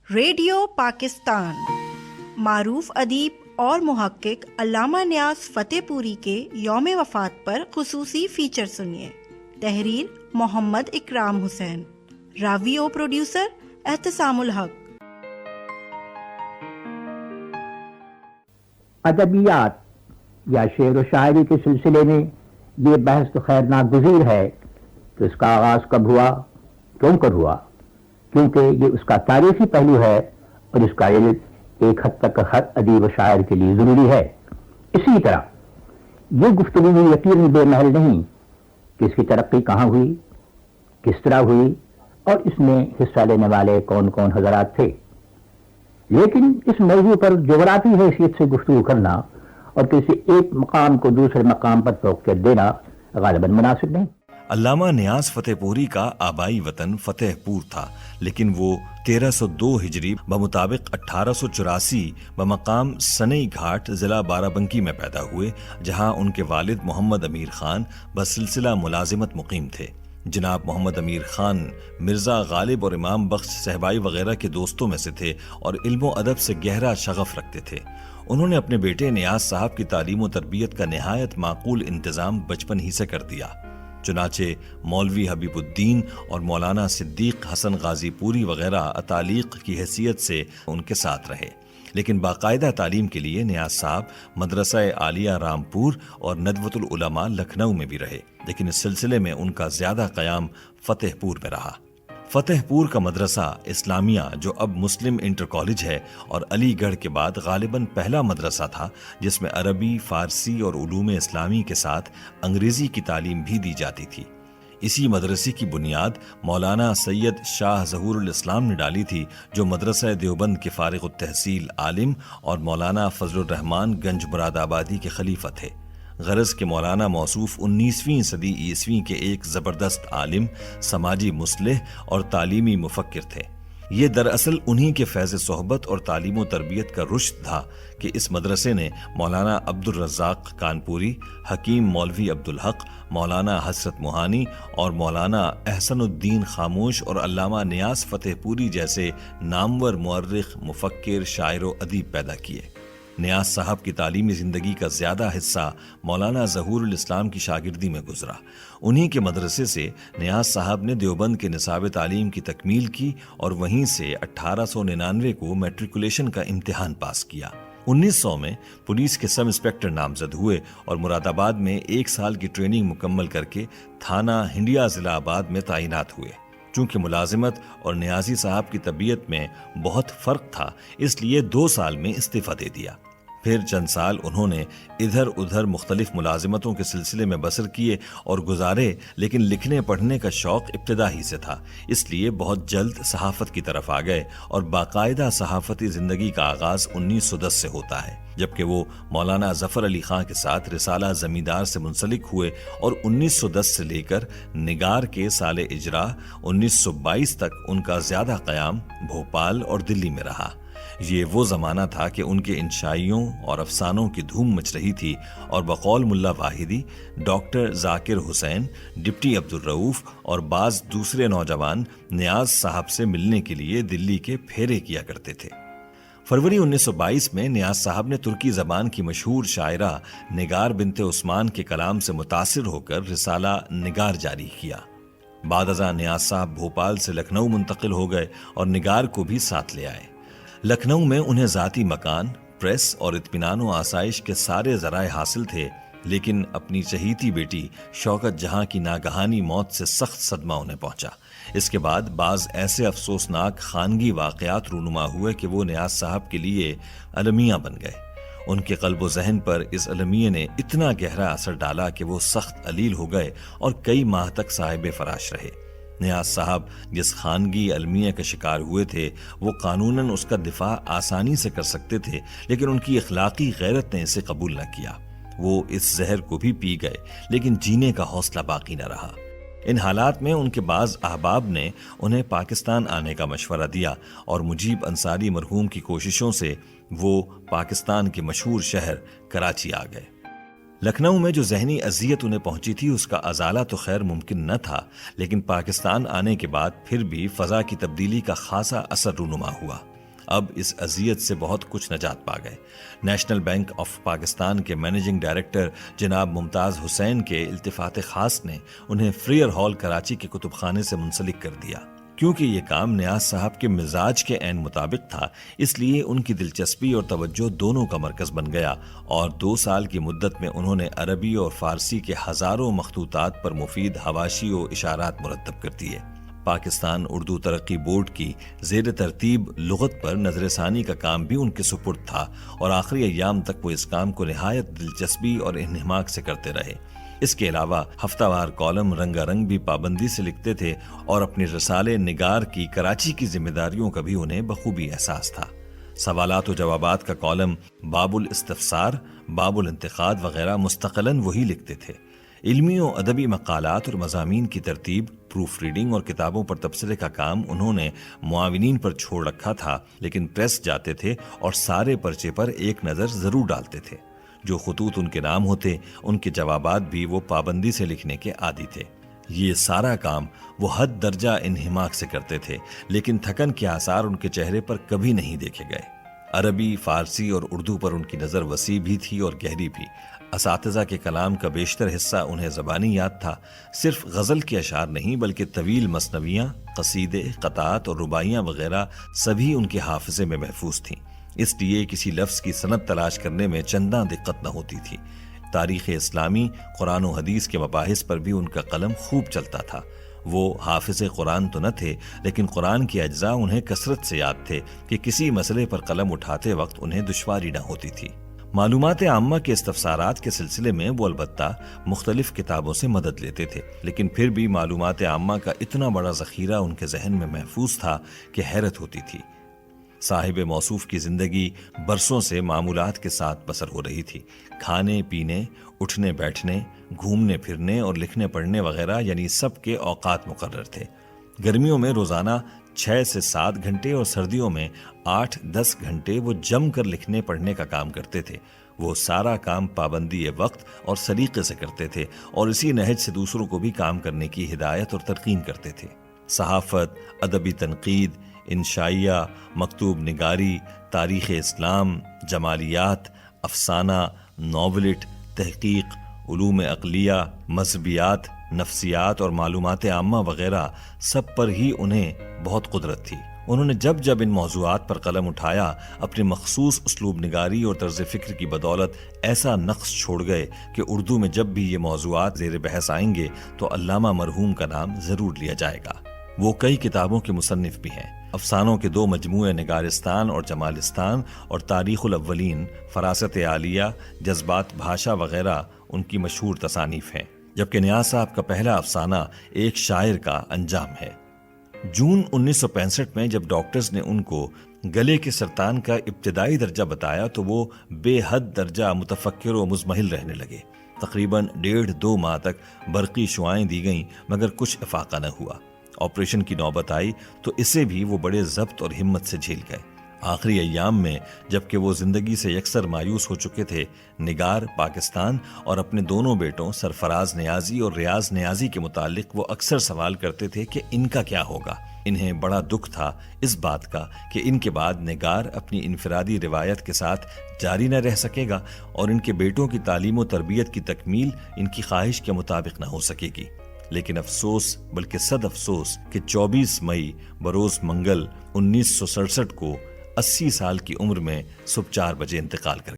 Radio Pakistan معروف ادیب اور محقق علامہ نیاز فتح پوری کے یوم وفات پر خصوصی فیچر سنیے۔ تحریر محمد اکرام حسین، راوی و پروڈیوسر احتسام الحق۔ ادبیات یا شعر و شاعری کے سلسلے میں یہ بحث تو خیر ناگزیر ہے کہ اس کا آغاز کب ہوا، کیوں کر ہوا، کیونکہ یہ اس کا تاریخی پہلو ہے اور اس کا علم ایک حد تک ہر ادیب و شاعر کے لیے ضروری ہے۔ اسی طرح یہ گفتگو بھی یقیناً بے محل نہیں کہ اس کی ترقی کہاں ہوئی، کس طرح ہوئی اور اس میں حصہ لینے والے کون کون حضرات تھے، لیکن اس موضوع پر جغرافی حیثیت سے گفتگو کرنا اور کسی ایک مقام کو دوسرے مقام پر فوقیت دینا غالباً مناسب نہیں۔ علامہ نیاز فتح پوری کا آبائی وطن فتح پور تھا، لیکن وہ 1302 ہجری بمطابق 1884 بمقام سنئی گھاٹ ضلع بارہ بنکی میں پیدا ہوئے، جہاں ان کے والد محمد امیر خان بسلسلہ ملازمت مقیم تھے۔ جناب محمد امیر خان مرزا غالب اور امام بخش صہبائی وغیرہ کے دوستوں میں سے تھے اور علم و ادب سے گہرا شغف رکھتے تھے۔ انہوں نے اپنے بیٹے نیاز صاحب کی تعلیم و تربیت کا نہایت معقول انتظام بچپن ہی سے کر دیا۔ چنانچہ مولوی حبیب الدین اور مولانا صدیق حسن غازی پوری وغیرہ اتالیق کی حیثیت سے ان کے ساتھ رہے، لیکن باقاعدہ تعلیم کے لیے نیاز صاحب مدرسہ عالیہ رامپور اور ندوۃ العلماء لکھنؤ میں بھی رہے، لیکن اس سلسلے میں ان کا زیادہ قیام فتح پور میں رہا۔ فتح پور کا مدرسہ اسلامیہ، جو اب مسلم انٹر کالج ہے اور علی گڑھ کے بعد غالباً پہلا مدرسہ تھا جس میں عربی، فارسی اور علوم اسلامی کے ساتھ انگریزی کی تعلیم بھی دی جاتی تھی۔ اسی مدرسے کی بنیاد مولانا سید شاہ ظہور الاسلام نے ڈالی تھی، جو مدرسہ دیوبند کے فارغ التحصیل عالم اور مولانا فضل الرحمان گنج مراد آبادی کے خلیفہ تھے۔ غرض کہ مولانا موصوف 19ویں صدی عیسوی کے ایک زبردست عالم، سماجی مصلح اور تعلیمی مفکر تھے۔ یہ دراصل انہی کے فیض صحبت اور تعلیم و تربیت کا رشد تھا کہ اس مدرسے نے مولانا عبد الرزاق کانپوری، حکیم مولوی عبدالحق، مولانا حسرت موہانی اور مولانا احسن الدین خاموش اور علامہ نیاز فتح پوری جیسے نامور مورخ، مفکر، شاعر و ادیب پیدا کیے۔ نیاز صاحب کی تعلیمی زندگی کا زیادہ حصہ مولانا ظہور الاسلام کی شاگردی میں گزرا۔ انہی کے مدرسے سے نیاز صاحب نے دیوبند کے نصاب تعلیم کی تکمیل کی اور وہیں سے 1899 کو میٹریکولیشن کا امتحان پاس کیا۔ 1900 میں پولیس کے سب انسپکٹر نامزد ہوئے اور مراد آباد میں 1 سال کی ٹریننگ مکمل کر کے تھانہ ہنڈیا ضلع آباد میں تعینات ہوئے۔ چونکہ ملازمت اور نیازی صاحب کی طبیعت میں بہت فرق تھا، اس لیے 2 سال میں استعفیٰ دے دیا۔ پھر چند سال انہوں نے ادھر ادھر مختلف ملازمتوں کے سلسلے میں بسر کیے اور گزارے، لیکن لکھنے پڑھنے کا شوق ابتدا ہی سے تھا، اس لیے بہت جلد صحافت کی طرف آ گئے اور باقاعدہ صحافتی زندگی کا آغاز 1910 سے ہوتا ہے، جبکہ وہ مولانا ظفر علی خان کے ساتھ رسالہ زمیندار سے منسلک ہوئے اور 1910 سے لے کر نگار کے سال اجرا 1922 تک ان کا زیادہ قیام بھوپال اور دلی میں رہا۔ یہ وہ زمانہ تھا کہ ان کے انشائیوں اور افسانوں کی دھوم مچ رہی تھی اور بقول ملا واحدی، ڈاکٹر ذاکر حسین، ڈپٹی عبدالرؤف اور بعض دوسرے نوجوان نیاز صاحب سے ملنے کے لیے دلی کے پھیرے کیا کرتے تھے۔ فروری 1922 میں نیاز صاحب نے ترکی زبان کی مشہور شاعرہ نگار بنت عثمان کے کلام سے متاثر ہو کر رسالہ نگار جاری کیا۔ بعد ازاں نیاز صاحب بھوپال سے لکھنؤ منتقل ہو گئے اور نگار کو بھی ساتھ لے آئے۔ لکھنؤ میں انہیں ذاتی مکان، پریس اور اطمینان و آسائش کے سارے ذرائع حاصل تھے، لیکن اپنی چہیتی بیٹی شوکت جہاں کی ناگہانی موت سے سخت صدمہ انہیں پہنچا۔ اس کے بعد بعض ایسے افسوسناک خانگی واقعات رونما ہوئے کہ وہ نیاز صاحب کے لیے المیہ بن گئے۔ ان کے قلب و ذہن پر اس المیہ نے اتنا گہرا اثر ڈالا کہ وہ سخت علیل ہو گئے اور کئی ماہ تک صاحب فراش رہے۔ نیاز صاحب جس خانگی المیہ کا شکار ہوئے تھے، وہ قانوناً اس کا دفاع آسانی سے کر سکتے تھے، لیکن ان کی اخلاقی غیرت نے اسے قبول نہ کیا۔ وہ اس زہر کو بھی پی گئے، لیکن جینے کا حوصلہ باقی نہ رہا۔ ان حالات میں ان کے بعض احباب نے انہیں پاکستان آنے کا مشورہ دیا اور مجیب انصاری مرحوم کی کوششوں سے وہ پاکستان کے مشہور شہر کراچی آ گئے۔ لکھنؤ میں جو ذہنی اذیت انہیں پہنچی تھی اس کا ازالہ تو خیر ممکن نہ تھا، لیکن پاکستان آنے کے بعد پھر بھی فضا کی تبدیلی کا خاصا اثر رونما ہوا۔ اب اس اذیت سے بہت کچھ نجات پا گئے۔ نیشنل بینک آف پاکستان کے مینیجنگ ڈائریکٹر جناب ممتاز حسین کے التفات خاص نے انہیں فریئر ہال کراچی کے کتب خانے سے منسلک کر دیا۔ کیونکہ یہ کام نیاز صاحب کے مزاج کے عین مطابق تھا، اس لیے ان کی دلچسپی اور توجہ دونوں کا مرکز بن گیا، اور 2 سال کی مدت میں انہوں نے عربی اور فارسی کے ہزاروں مخطوطات پر مفید حواشی و اشارات مرتب کر دیے۔ پاکستان اردو ترقی بورڈ کی زیر ترتیب لغت پر نظر ثانی کا کام بھی ان کے سپرد تھا، اور آخری ایام تک وہ اس کام کو نہایت دلچسپی اور انہماک سے کرتے رہے۔ اس کے علاوہ ہفتہ وار کالم رنگا رنگ بھی پابندی سے لکھتے تھے، اور اپنی رسالے نگار کی کراچی کی ذمہ داریوں کا بھی انہیں بخوبی احساس تھا۔ سوالات و جوابات کا کالم، باب الاستفسار، باب الانتقاد وغیرہ مستقلاً وہی لکھتے تھے۔ علمی و ادبی مقالات اور مضامین کی ترتیب، پروف ریڈنگ اور کتابوں پر تبصرے کا کام انہوں نے معاونین پر چھوڑ رکھا تھا، لیکن پریس جاتے تھے اور سارے پرچے پر ایک نظر ضرور ڈالتے تھے۔ جو خطوط ان کے نام ہوتے، ان کے جوابات بھی وہ پابندی سے لکھنے کے عادی تھے۔ یہ سارا کام وہ حد درجہ انہماک سے کرتے تھے، لیکن تھکن کے آثار ان کے چہرے پر کبھی نہیں دیکھے گئے۔ عربی، فارسی اور اردو پر ان کی نظر وسیع بھی تھی اور گہری بھی۔ اساتذہ کے کلام کا بیشتر حصہ انہیں زبانی یاد تھا۔ صرف غزل کے اشعار نہیں، بلکہ طویل مثنویاں، قصیدے، قطعات اور رباعیاں وغیرہ سبھی ان کے حافظے میں محفوظ تھیں۔ اس لیے کسی لفظ کی سند تلاش کرنے میں چنداں دقت نہ ہوتی تھی۔ تاریخ اسلامی، قرآن و حدیث کے مباحث پر بھی ان کا قلم خوب چلتا تھا۔ وہ حافظ قرآن تو نہ تھے، لیکن قرآن کے اجزاء انہیں کثرت سے یاد تھے کہ کسی مسئلے پر قلم اٹھاتے وقت انہیں دشواری نہ ہوتی تھی۔ معلومات عامہ کے استفسارات کے سلسلے میں وہ البتہ مختلف کتابوں سے مدد لیتے تھے، لیکن پھر بھی معلومات عامہ کا اتنا بڑا ذخیرہ ان کے ذہن میں محفوظ تھا کہ حیرت ہوتی تھی۔ صاحب موصوف کی زندگی برسوں سے معمولات کے ساتھ بسر ہو رہی تھی۔ کھانے پینے، اٹھنے بیٹھنے، گھومنے پھرنے اور لکھنے پڑھنے وغیرہ یعنی سب کے اوقات مقرر تھے۔ گرمیوں میں روزانہ 6 سے 7 گھنٹے اور سردیوں میں 8-10 گھنٹے وہ جم کر لکھنے پڑھنے کا کام کرتے تھے۔ وہ سارا کام پابندی وقت اور سلیقے سے کرتے تھے، اور اسی نہج سے دوسروں کو بھی کام کرنے کی ہدایت اور تلقین کرتے تھے۔ صحافت، ادبی تنقید، انشائیہ، مکتوب نگاری، تاریخ اسلام، جمالیات، افسانہ، ناولٹ، تحقیق، علوم عقلیہ، مذہبیات، نفسیات اور معلومات عامہ وغیرہ سب پر ہی انہیں بہت قدرت تھی۔ انہوں نے جب جب ان موضوعات پر قلم اٹھایا، اپنے مخصوص اسلوب نگاری اور طرز فکر کی بدولت ایسا نقش چھوڑ گئے کہ اردو میں جب بھی یہ موضوعات زیر بحث آئیں گے تو علامہ مرحوم کا نام ضرور لیا جائے گا۔ وہ کئی کتابوں کے مصنف بھی ہیں۔ افسانوں کے 2 مجموعے نگارستان اور جمالستان اور تاریخ الاولین، فراست عالیہ، جذبات بھاشا وغیرہ ان کی مشہور تصانیف ہیں، جبکہ نیاز صاحب کا پہلا افسانہ ایک شاعر کا انجام ہے۔ جون 1965 میں جب ڈاکٹرز نے ان کو گلے کے سرطان کا ابتدائی درجہ بتایا تو وہ بے حد درجہ متفکر و مزمحل رہنے لگے۔ تقریباً 1.5-2 ماہ تک برقی شعائیں دی گئیں مگر کچھ افاقہ نہ ہوا۔ آپریشن کی نوبت آئی تو اسے بھی وہ بڑے ضبط اور ہمت سے جھیل گئے۔ آخری ایام میں جبکہ وہ زندگی سے یکسر مایوس ہو چکے تھے، نگار، پاکستان اور اپنے دونوں بیٹوں سرفراز نیازی اور ریاض نیازی کے متعلق وہ اکثر سوال کرتے تھے کہ ان کا کیا ہوگا۔ انہیں بڑا دکھ تھا اس بات کا کہ ان کے بعد نگار اپنی انفرادی روایت کے ساتھ جاری نہ رہ سکے گا، اور ان کے بیٹوں کی تعلیم و تربیت کی تکمیل ان کی خواہش کے مطابق نہ ہو سکے گی۔ لیکن افسوس، بلکہ صد افسوس کہ 24 مئی بروز منگل 1967 کو 80 سال کی عمر میں صبح 4 بجے انتقال کر